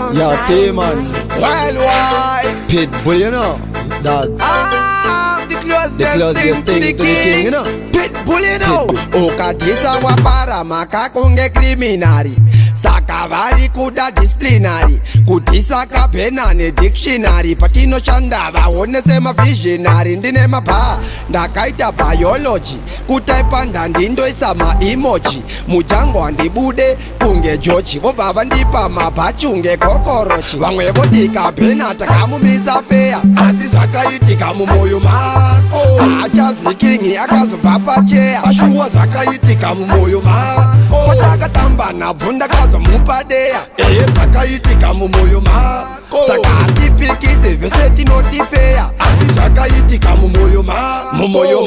on Yo, side. T-Man. Worldwide. Pitbull, you know. Dogs. The closest thing to the king, you know. Pitbull, you know. Ukatisa wapara makakunge criminari. Saka vari kuda disciplinary. Kutisa kapena ne dictionary. Patino shanda vaone sema visionary. Ndine mapa ndakaita biology. Kutaipa ndindoisa ma emoji. Mujango andibude kunge jochi. Vovava ndipa mapachunge kokorochi. Vamwe votika pena takamumisa fea. Asi zvakaitika mumoyo mako. Achazikingi akazobva pachea. Ashuwa zvakaitika mumoyo mako. Patakatamba nabvunda mupadea zvakaitika mumoyo mako. Saka hatipikise vese tinotifeya. Asi zvakaitika mumoyo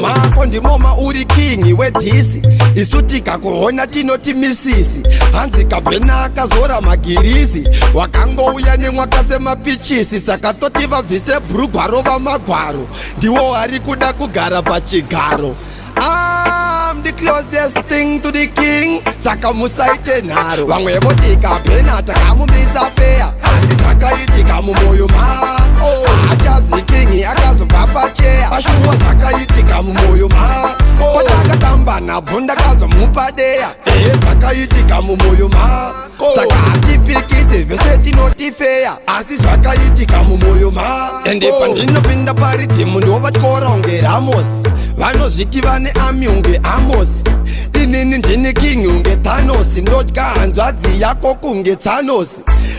mako ndimo mauri kingi wedhisi. Isu tikakuona tinoti misisi. Hanzi kabhena akazora magirisi. Wakangouya nemwaka semapichisi. Saka toti vabvise bhurugwaro vamagwaro. Ndiwo vari kuda kugara pachigaro. I'm the closest thing to the king. Saka musaite nharo. Vamwe votika pena takamumisa fea. Asi zvakaitika mumoyo mako. Achazikingi akazobva pachea. Ashuwa zvakaitika mumoyo mako. Patakatamba nabvo ndakazomupadea. Zvakaitika mumoyo mako. Saka hatipikise vese tinotifeya. Asi zvakaitika mumoyo mako. Ende pandinopinda paritimu ndovatyora unge Ramos. Vanozviti vane ami unge Amos. Inini ndine king unge Thanos. Ndodya hanzvadzi yako kunge Thanos.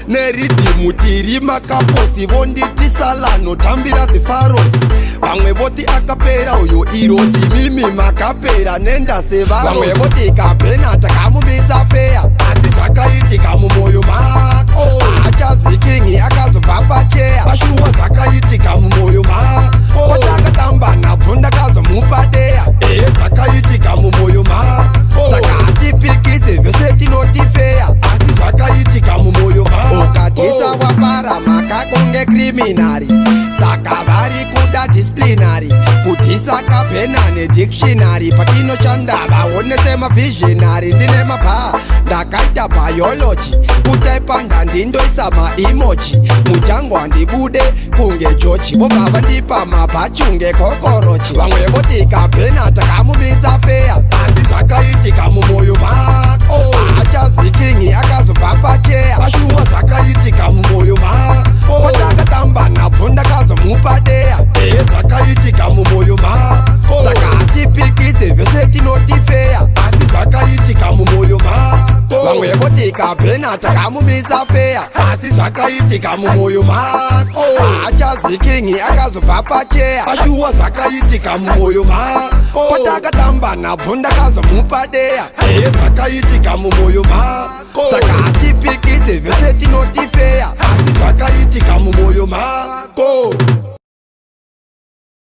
Neridhimu tiri makaposi. Vonditi Salano tambira the Pharos. Vamwe voti akapera uyo Irosi. Mimi makapera nenda sevaros. Vamwe voti kapena takamumisa fea. Asi zvakaitika mumoyo mako. Achazikingi akazobva pachea. Ashuwa zvakaitika mumoyo mako. Patakatamba nabvo ndakazomupadea. Zvakaitika mumoyo mako. Saka hatipikise vese tinotifeya. Asi zvakaitika mumoyo mako. Ukatisa wapara makakunge criminary. Saka vari kuda disciplinary. Kutisa kapena ne dictionary. Patinoshanda vaone sema visionary. Ndine mapa ndakaita biology. Kutaipa ndindoisa ma emoji. Mujango andibude kunge jochi. Vovava ndipa mapachunge kokorochi. Vamwe votika pena takamumisa fea. Asi zvakaitika mumoyo mako. Achazikingi akazobva pachea. Ashuwa zvakaitika mumoyo mako. Patakatamba nabvo ndakazomupadea. Zvakaitika mumoyo mako. Saka hatipikise vese tinotifeya. Asi zvakaitika mumoyo mako. Vamwe votika pena takamumisa fea. Asi zvakaitika mumoyo mako. Achazikingi akazobva pachea. Ashuwa zvakaitika mumoyo mako. Patakatamba nabvo ndakazomupadea. Zvakaitika mumoyo mako. Saka hatipikise vese tinotifeya. Asi zvakaitika mumoyo mako.